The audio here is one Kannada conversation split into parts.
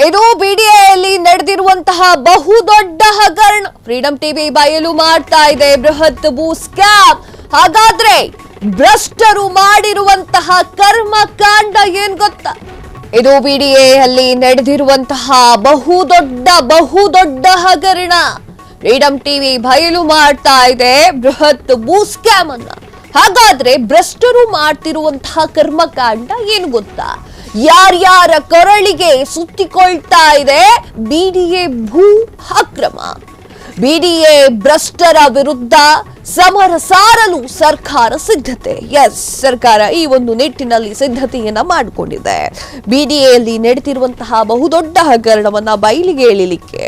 ಇದು ಬಿಡಿಎಯಲ್ಲಿ ನಡೆದಿರುವಂತಹ ಬಹುದೊಡ್ಡ ಹಗರಣ. ಫ್ರೀಡಂ ಟಿವಿ ಬಯಲು ಮಾಡ್ತಾ ಇದೆ ಬೃಹತ್ ಭೂ ಸ್ಕ್ಯಾಮ್. ಹಾಗಾದ್ರೆ ಭ್ರಷ್ಟರು ಮಾಡಿರುವಂತಹ ಕರ್ಮಕಾಂಡ ಏನ್ ಗೊತ್ತಾ? ಇದು ಬಿಡಿಎಯಲ್ಲಿ ನಡೆದಿರುವಂತಹ ಬಹುದೊಡ್ಡ ಹಗರಣ. ಫ್ರೀಡಂ ಟಿವಿ ಬಯಲು ಮಾಡ್ತಾ ಇದೆ ಬೃಹತ್ ಭೂ ಸ್ಕ್ಯಾಮ್ ಅನ್ನ. ಹಾಗಾದ್ರೆ ಭ್ರಷ್ಟರು ಮಾಡ್ತಿರುವಂತಹ ಕರ್ಮಕಾಂಡ ಏನು ಗೊತ್ತಾ? ಯಾರ್ಯಾರ ಕೊರಳಿಗೆ ಸುತ್ತಿಕೊಳ್ತಾ ಇದೆ ಬಿಡಿಎ ಭೂ ಅಕ್ರಮ. ಬಿಡಿಎ ಭ್ರಷ್ಟರ ವಿರುದ್ಧ ಸಮರ ಸಾರಲು ಸರ್ಕಾರ ಸಿದ್ಧತೆ. ಸರ್ಕಾರ ಈ ಒಂದು ನಿಟ್ಟಿನಲ್ಲಿ ಸಿದ್ಧತೆಯನ್ನ ಮಾಡಿಕೊಂಡಿದೆ. ಬಿಡಿಎಯಲ್ಲಿ ನಡೆದಿರುವಂತಹ ಬಹುದೊಡ್ಡ ಹಗರಣವನ್ನ ಬಯಲಿಗೆ ಎಳಿಲಿಕ್ಕೆ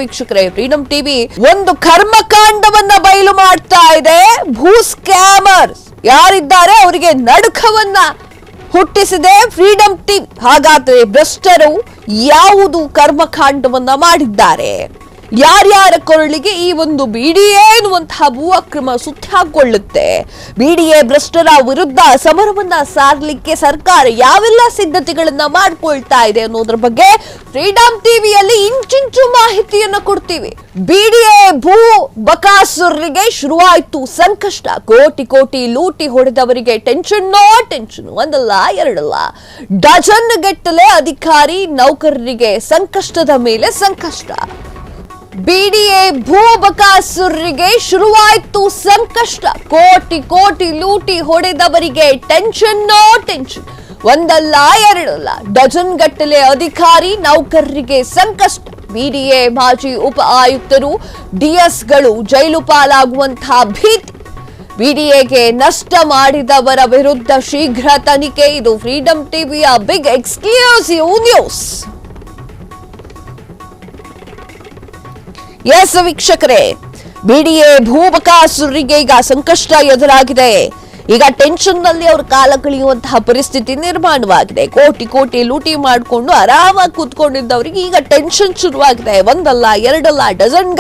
ವೀಕ್ಷಕರೇ, ಫ್ರೀಡಂ ಟಿವಿ ಒಂದು ಕರ್ಮಕಾಂಡವನ್ನ ಬಯಲು ಮಾಡ್ತಾ ಇದೆ. ಭೂ ಸ್ಕ್ಯಾಮರ್ಸ್ ಯಾರಿದ್ದಾರೆ ಅವರಿಗೆ ನಡುಕವನ್ನ ಹುಟ್ಟಿಸಿದೆ ಫ್ರೀಡಂ ಟಿವಿ. ಹಾಗಾದ್ರೆ ಭ್ರಷ್ಟರು ಯಾವುದು ಕರ್ಮಕಾಂಡವನ್ನ ಮಾಡಿದ್ದಾರೆ? ಯಾರ್ಯಾರ ಕೊರಳಿಗೆ ಈ ಒಂದು ಬಿಡಿಎ ಎನ್ನುವಂತಹ ಭೂ ಅಕ್ರಮ ಸುತ್ತಿ ಹಾಕೊಳ್ಳುತ್ತೆ? ಬಿಡಿಎ ಭ್ರಷ್ಟರ ವಿರುದ್ಧ ಸಮರವನ್ನ ಸಾರಲಿಕ್ಕೆ ಸರ್ಕಾರ ಯಾವೆಲ್ಲ ಸಿದ್ಧತೆಗಳನ್ನ ಮಾಡ್ಕೊಳ್ತಾ ಇದೆ ಅನ್ನೋದ್ರ ಬಗ್ಗೆ ಫ್ರೀಡಂ ಟಿವಿಯಲ್ಲಿ ಇಂಚಿಂಚು ಮಾಹಿತಿಯನ್ನ ಕೊಡ್ತೀವಿ. ಬಿಡಿಎ ಭೂ ಬಕಾಸುರರಿಗೆ ಶುರುವಾಯ್ತು ಸಂಕಷ್ಟ. ಕೋಟಿ ಲೂಟಿ ಹೊಡೆದವರಿಗೆ ಟೆನ್ಷನ್ ಒಂದಲ್ಲ ಎರಡಲ್ಲ, ಡಜನ್ ಗಟ್ಟಲೆ ಅಧಿಕಾರಿ ನೌಕರರಿಗೆ ಸಂಕಷ್ಟದ ಮೇಲೆ ಸಂಕಷ್ಟ. ಬಿಡಿಎ ಭೂ ಬಕಾಸುರರಿಗೆ ಶುರುವಾಯ್ತು ಸಂಕಷ್ಟ. ಕೋಟಿ ಲೂಟಿ ಹೊಡೆದವರಿಗೆ ಟೆನ್ಷನ್ ಒಂದಲ್ಲ ಎರಡಲ್ಲ, ಡಜನ್ ಗಟ್ಟಲೆ ಅಧಿಕಾರಿ ನೌಕರರಿಗೆ ಸಂಕಷ್ಟ. ಬಿಡಿಎ ಮಾಜಿ ಉಪ ಆಯುಕ್ತರು ಡಿಎಸ್ಗಳು ಜೈಲು ಪಾಲಾಗುವಂತಹ ಭೀತಿ. ಬಿಡಿಎಗೆ ನಷ್ಟ ಮಾಡಿದವರ ವಿರುದ್ಧ ಶೀಘ್ರ ತನಿಖೆ. ಇದು ಫ್ರೀಡಂ ಟಿವಿಯ ಬಿಗ್ ಎಕ್ಸ್ಕ್ಲೂಸಿವ್ ನ್ಯೂಸ್. ವೀಕ್ಷಕರೇ, ಬಿಡಿಎ ಭೂ ಬಕಾಸುರರಿಗೆ ಈಗ ಸಂಕಷ್ಟ ಎದುರಾಗಿದೆ. ಈಗ ಟೆನ್ಷನ್ ನಲ್ಲಿ ಅವರು ಕಾಲ ಕಳೆಯುವಂತಹ ಪರಿಸ್ಥಿತಿ ನಿರ್ಮಾಣವಾಗಿದೆ. ಕೋಟಿ ಲೂಟಿ ಮಾಡಿಕೊಂಡು ಆರಾಮಾಗಿ ಕೂತ್ಕೊಂಡಿದ್ದವರಿಗೆ ಈಗ ಟೆನ್ಷನ್ ಶುರುವಾಗಿದೆ. ಒಂದಲ್ಲ ಎರಡಲ್ಲ, ಡಜನ್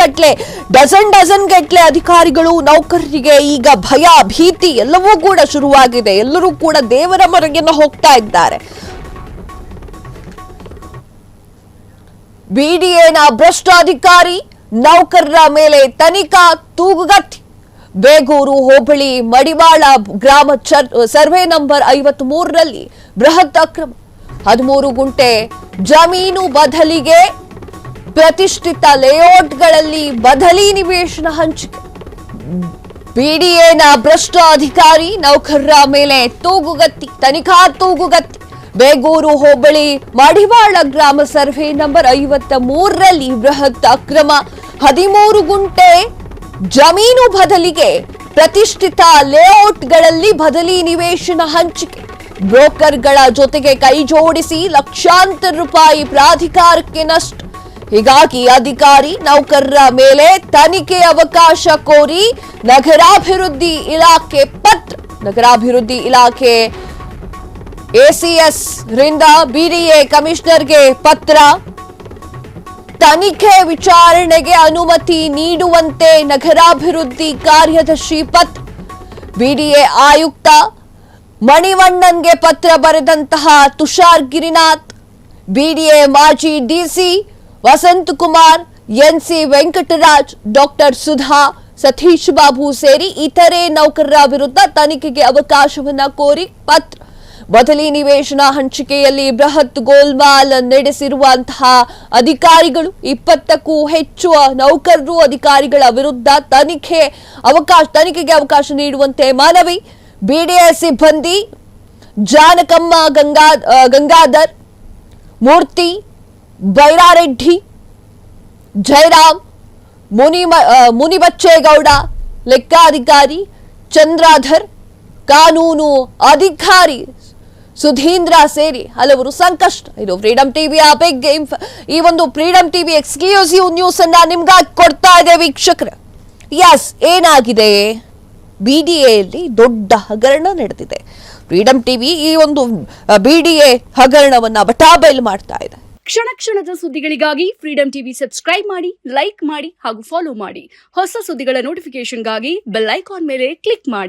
ಗಟ್ಲೆ ಅಧಿಕಾರಿಗಳು ನೌಕರರಿಗೆ ಈಗ ಭಯ ಭೀತಿ ಎಲ್ಲವೂ ಕೂಡ ಶುರುವಾಗಿದೆ. ಎಲ್ಲರೂ ಕೂಡ ದೇವರ ಮೊರೆಗೆ ಹೋಗ್ತಾ ಇದ್ದಾರೆ. ಬಿಡಿಎನ ಭ್ರಷ್ಟ ಅಧಿಕಾರಿ ನೌಕರರ ಮೇಲೆ ತನಿಖಾ ತೂಗುಗತ್ತಿ. ಬೇಗೂರು ಹೋಬಳಿ ಮಡಿವಾಳ ಗ್ರಾಮ ಸರ್ವೆ ನಂಬರ್ 53ರಲ್ಲಿ ಬೃಹತ್ ಅಕ್ರಮ. 13 ಗುಂಟೆ ಜಮೀನು ಬದಲಿಗೆ ಪ್ರತಿಷ್ಠಿತ ಲೇಔಟ್ಗಳಲ್ಲಿ ಬದಲಿ ನಿವೇಶನ ಹಂಚಿಕೆ. ಬಿಡಿಎನ ಭ್ರಷ್ಟ ಅಧಿಕಾರಿ ನೌಕರರ ಮೇಲೆ ತೂಗುಗತ್ತಿ, ತನಿಖಾ ತೂಗುಗತ್ತಿ. ಬೇಗೂರು ಹೋಬಳಿ ಮಡಿವಾಳ ಗ್ರಾಮ ಸರ್ವೆ ನಂಬರ್ 53ರಲ್ಲಿ ಬೃಹತ್ ಅಕ್ರಮ. 13 ಗುಂಟೆ ಜಮೀನು ಬದಲಿಗೆ ಪ್ರತಿಷ್ಠಿತ ಲೇಔಟ್ಗಳಲ್ಲಿ ಬದಲಿ ನಿವೇಶನ ಹಂಚಿಕೆ. ಬ್ರೋಕರ್ಗಳ ಜೊತೆಗೆ ಕೈ ಜೋಡಿಸಿ ಲಕ್ಷಾಂತರ ರೂಪಾಯಿ ಪ್ರಾಧಿಕಾರಕ್ಕೆ ನಷ್ಟ. ಹೀಗಾಗಿ ಅಧಿಕಾರಿ ನೌಕರರ ಮೇಲೆ ತನಿಖೆ ಅವಕಾಶ ಕೋರಿ ನಗರಾಭಿವೃದ್ಧಿ ಇಲಾಖೆ ಪತ್ರ. ನಗರಾಭಿವೃದ್ಧಿ ಇಲಾಖೆ ಎಸಿಎಸ್ ರಿಂದ ಬಿಡಿಎ ಕಮಿಷನರ್ಗೆ ಪತ್ರ. ತನಿಖೆ ವಿಚಾರಣೆಗೆ ಅನುಮತಿ ನೀಡುವಂತೆ ನಗರಾಭಿವೃದ್ಧಿ ಕಾರ್ಯದರ್ಶಿ ಪತ್ರ. ಬಿಡಿಎ ಆಯುಕ್ತ ಮಣಿವಣ್ಣನ್ಗೆ ಪತ್ರ ಬರೆದಂತಹ ತುಷಾರ್ ಗಿರಿನಾಥ್, ಬಿಡಿಎ ಮಾಜಿ DC Vasanth Kumar, NC Venkataraj, doctor Sudha, Satish Babu ಸೇರಿ ಇತರೆ ನೌಕರರ ವಿರುದ್ಧ ತನಿಖೆಗೆ ಅವಕಾಶವನ್ನ ಕೋರಿ ಪತ್ರ. ಬದಲಿ ನಿವೇಶನ ಹಂಚಿಕೆಯಲ್ಲಿ ಬೃಹತ್ ಗೋಲ್ಮಾಲ್ ನಡೆಸಿರುವಂತಹ ಅಧಿಕಾರಿಗಳು, 20ಕ್ಕೂ ಹೆಚ್ಚು ನೌಕರರು ಅಧಿಕಾರಿಗಳ ವಿರುದ್ಧ ತನಿಖೆಗೆ ಅವಕಾಶ ನೀಡುವಂತೆ ಮನವಿ. ಬಿಡಿಎ ಸಿಬ್ಬಂದಿ ಜಾನಕಮ್ಮ ಗಂಗಾಧರ್, ಮೂರ್ತಿ, ಬೈರಾರೆಡ್ಡಿ, ಜಯರಾಮ್, ಮುನಿಬಚ್ಚೇಗೌಡ, ಲೆಕ್ಕಾಧಿಕಾರಿ ಚಂದ್ರಾಧರ್, ಕಾನೂನು ಅಧಿಕಾರಿ ಸುಧೀಂದ್ರ ಸೇರಿ ಹಲವರು ಸಂಕಷ್ಟ. ಇದು ಫ್ರೀಡಂ ಟಿವಿಯ ಬಿಗ್ ಈ ಒಂದು ಫ್ರೀಡಂ ಟಿವಿ ಎಕ್ಸ್ಕ್ಲೂಸಿವ್ ನ್ಯೂಸ್ ಅನ್ನ ನಿಮ್ಗಾಗಿ ಕೊಡ್ತಾ ಇದೆ ವೀಕ್ಷಕರ. ಏನಾಗಿದೆ? ಬಿಡಿಎಯಲ್ಲಿ ದೊಡ್ಡ ಹಗರಣ ನಡೆದಿದೆ. ಫ್ರೀಡಂ ಟಿವಿ ಈ ಒಂದು ಬಿಡಿಎ ಹಗರಣವನ್ನ ಬಟಾಬೈಲ್ ಮಾಡ್ತಾ ಇದೆ. ಕ್ಷಣದ ಸುದ್ದಿಗಳಿಗಾಗಿ ಫ್ರೀಡಂ ಟಿವಿ ಸಬ್ಸ್ಕ್ರೈಬ್ ಮಾಡಿ, ಲೈಕ್ ಮಾಡಿ ಹಾಗೂ ಫಾಲೋ ಮಾಡಿ. ಹೊಸ ಸುದ್ದಿಗಳ ನೋಟಿಫಿಕೇಶನ್ಗಾಗಿ ಬೆಲ್ ಐಕಾನ್ ಮೇಲೆ ಕ್ಲಿಕ್ ಮಾಡಿ.